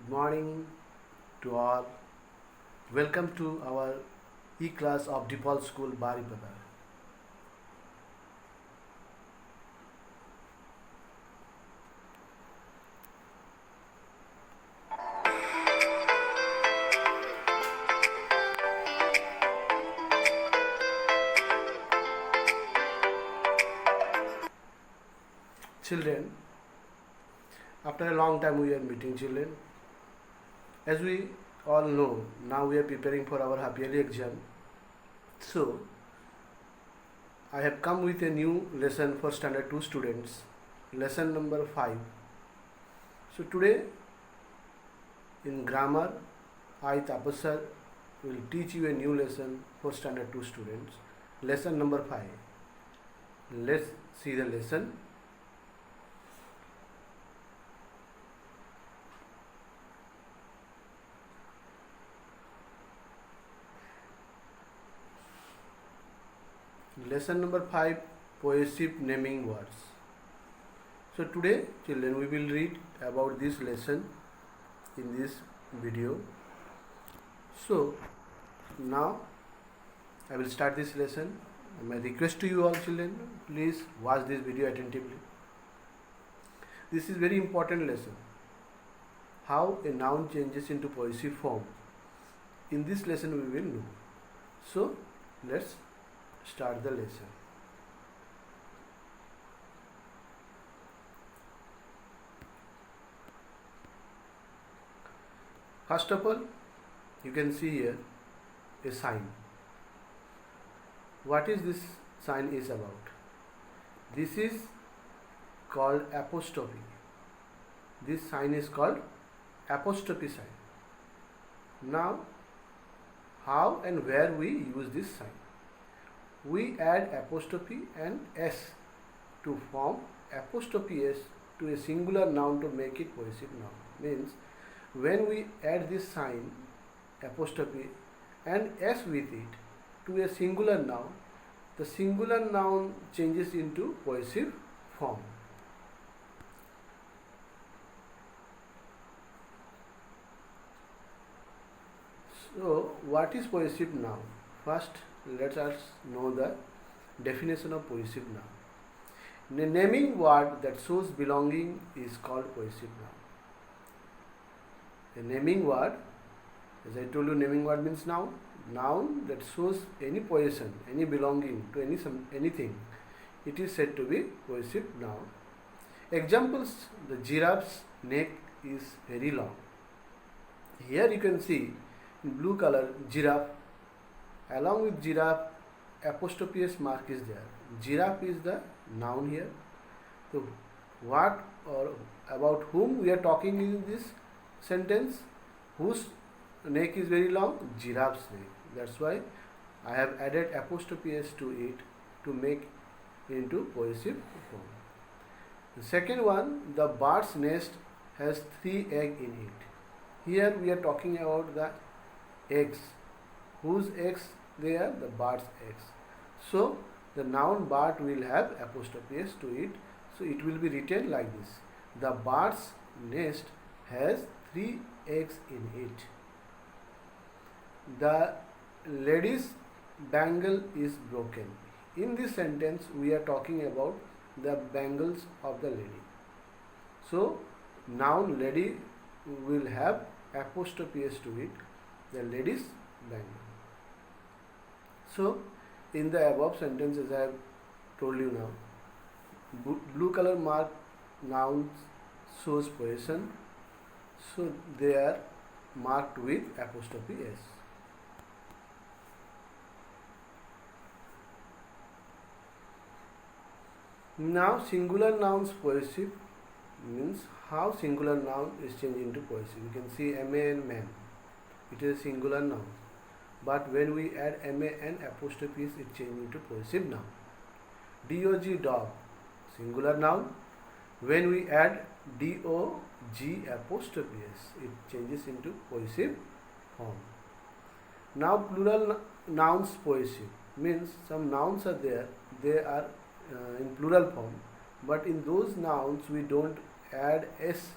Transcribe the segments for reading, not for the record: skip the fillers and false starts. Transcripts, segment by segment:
Good morning to all. Welcome to our e-class of DePaul School, Baripada. Children, after a long time we are meeting children. As we all know, now we are preparing for our half yearly exam. So, I have come with a new lesson for standard 2 students, lesson number 5. So today in grammar, I Tapasar will teach you a new lesson for standard 2 students, lesson number 5. Let's see the lesson. Lesson number 5, possessive naming words. So today children we will read about this lesson in this video. So now I will start this lesson. My request to you all children, please watch this video attentively. This is very important lesson. How a noun changes into possessive form. In this lesson we will know. So let's start the lesson. First of all, you can see here a sign. What is this sign is about? This is called apostrophe. This sign is called apostrophe sign. Now, how and where we use this sign? We add apostrophe and s to form apostrophe s to a singular noun to make it possessive noun. Means when we add this sign apostrophe and s with it to a singular noun, the singular noun changes into possessive form. So what is possessive noun? First, let us know the definition of possessive noun. A naming word that shows belonging is called possessive noun. A naming word, as I told you, naming word means noun. Noun that shows any possession, any belonging to anything, it is said to be possessive noun. Examples: the giraffe's neck is very long. Here you can see in blue color giraffe. Along with giraffe, apostrophe s mark is there. Giraffe is the noun here. So what or about whom we are talking in this sentence? Whose neck is very long? Giraffe's neck. That's why I have added apostrophe s to it to make into possessive form. The second one, the bird's nest has 3 eggs in it. Here we are talking about the eggs. Whose eggs they are? The bird's eggs. So the noun bird will have apostrophe s to it. So it will be written like this: the bird's nest has 3 eggs in it. The lady's bangle is broken. In this sentence we are talking about the bangles of the lady. So noun lady will have apostrophe s to it, the lady's bangle. So in the above sentences I have told you now, blue color mark nouns shows possession, so they are marked with apostrophe s. Now singular nouns possessive means how singular noun is changed into possessive. You can see man, man. It is a singular noun. But when we add ma and apostrophes, it changes into possessive noun. Dog, dog, singular noun. When we add dog apostrophe s, it changes into possessive form. Now plural nouns possessive means some nouns are there, they are in plural form, but in those nouns we don't add s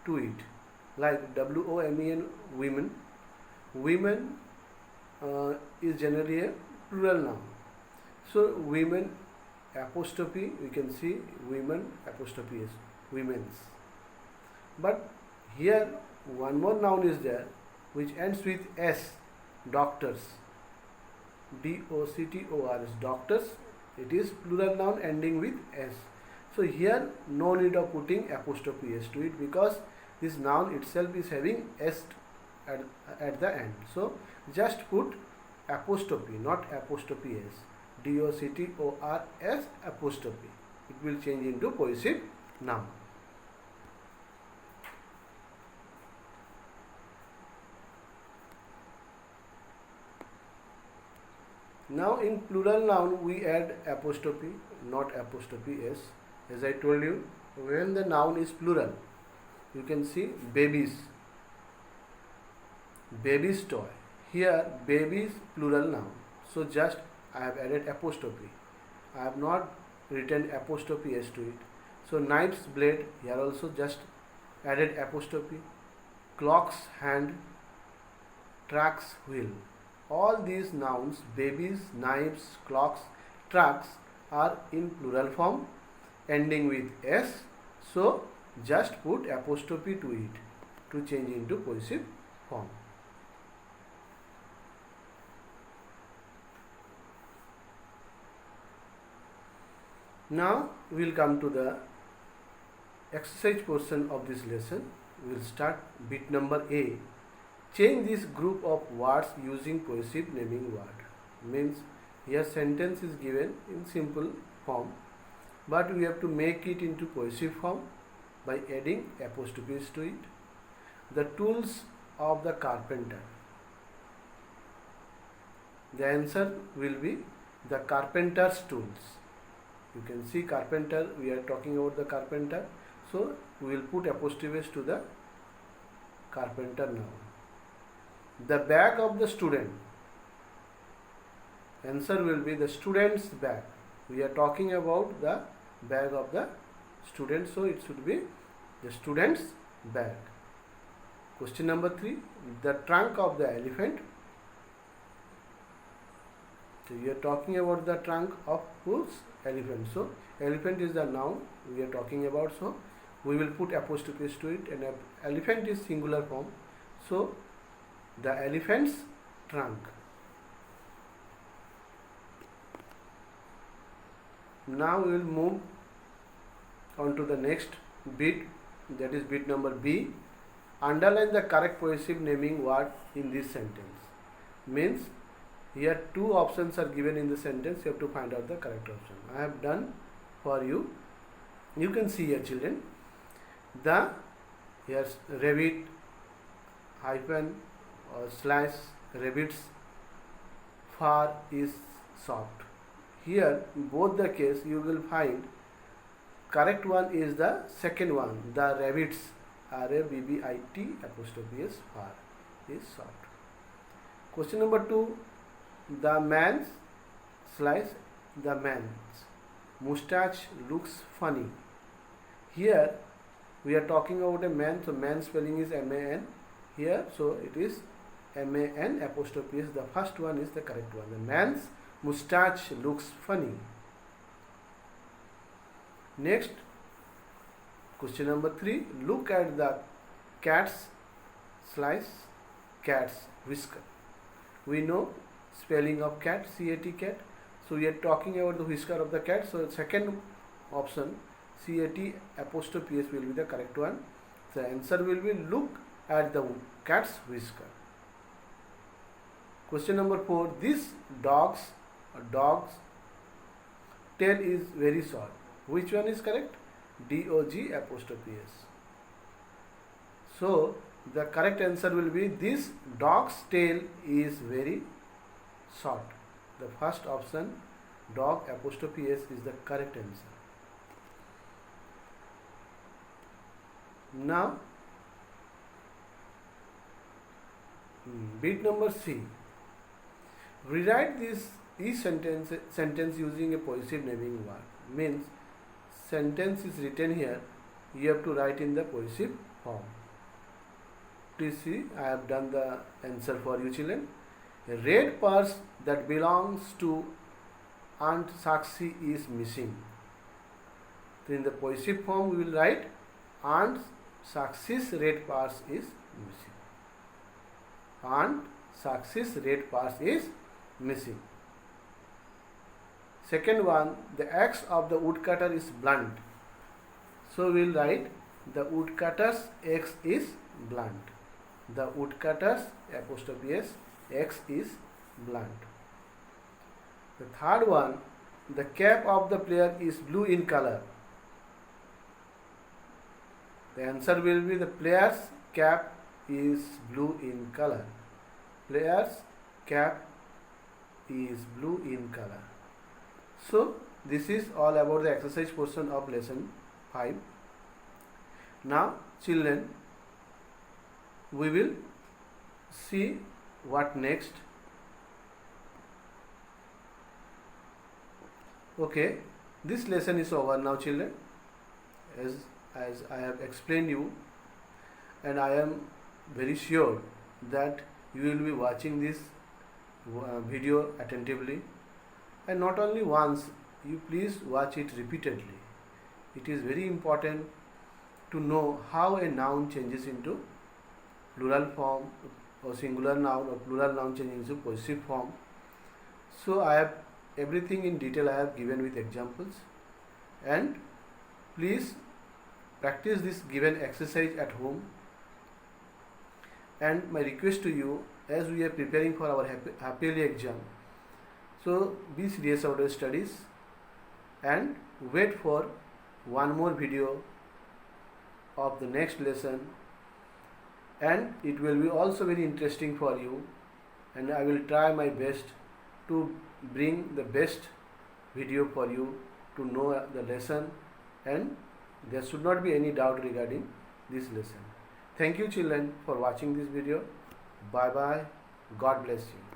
to it. like WOMEN, women. Women is generally a plural noun. So women apostrophe, we can see women apostrophe is women's. But here one more noun is there which ends with S, doctors. DOCTORS, doctors. It is plural noun ending with S. So here no need of putting apostrophe S to it, because this noun itself is having S at the end. So just put apostrophe, not apostrophe S. DOCTORS apostrophe. It will change into possessive noun. Now in plural noun we add apostrophe, not apostrophe S. As I told you, when the noun is plural, you can see babies, baby's toy. Here baby is plural noun, so just I have added apostrophe. I have not written apostrophe S to it. So knife's blade, here also just added apostrophe. Clock's hand, truck's wheel. All these nouns, babies, knives, clocks, trucks, are in plural form ending with S. So just put apostrophe to it to change into possessive form. Now we will come to the exercise portion of this lesson. We will start bit number A. Change this group of words using possessive naming word. Means here sentence is given in simple form, but we have to make it into possessive form by adding apostrophes to it. The tools of the carpenter. The answer will be the carpenter's tools. You can see carpenter, we are talking about the carpenter, so we will put apostrophes to the carpenter noun. The bag of the student. Answer will be the student's bag. We are talking about the bag of the student, so it should be the student's bag. Question number 3. The trunk of the elephant. So we are talking about the trunk of whose? Elephant. So elephant is the noun we are talking about, so we will put apostrophes to it, and elephant is singular form, so the elephant's trunk. Now we will move on to the next bit, that is bit number B. Underline the correct possessive naming word in this sentence. Means here two options are given in the sentence, you have to find out the correct option. I have done for you. You can see here, children, the here's rabbit hyphen or slash rabbit's fur is soft. Here both the case you will find correct one is the second one, the rabbit's, RABBIT apostrophe S fur is soft. Question number 2. The man's slash the man's mustache looks funny. Here we are talking about a man, so man spelling is MAN here, so it is MAN apostrophe S. The first one is the correct one. The man's mustache looks funny. Next, question number 3. Look at the cat's slash cat's whisker. We know spelling of cat, CAT cat. So we are talking about the whisker of the cat. So second option, CAT apostrophe S, will be the correct one. The answer will be look at the cat's whisker. Question number 4. This dog's tail is very short. Which one is correct? DOG apostrophe S. So the correct answer will be this dog's tail is very short. The first option, dog apostrophe S, is the correct answer. Now bit number C. Rewrite this each sentence using a possessive naming word. Means sentence is written here, you have to write in the possessive form. Please see, I have done the answer for you children. A red purse that belongs to Aunt Sakshi is missing. So in the possessive form we will write Aunt Sakshi's red purse is missing. Aunt Sakshi's red purse is missing. Second one, the axe of the woodcutter is blunt. So we will write the woodcutter's axe is blunt. The woodcutter's apostrophe s axe is blunt. The third one, the cap of the player is blue in color. The answer will be the player's cap is blue in color. Player's cap is blue in color. So this is all about the exercise portion of lesson 5. Now children, we will see what next. Okay, this lesson is over now children, as I have explained you, and I am very sure that you will be watching this video attentively, and not only once, you please watch it repeatedly. It is very important to know how a noun changes into plural form, or singular noun or plural noun changes into possessive form. So I have everything in detail I have given with examples, and please practice this given exercise at home. And my request to you, as we are preparing for our half yearly exam, so be serious about your studies and wait for one more video of the next lesson, and it will be also very interesting for you, and I will try my best to bring the best video for you to know the lesson, and there should not be any doubt regarding this lesson. Thank you children for watching this video. Bye bye. God bless you.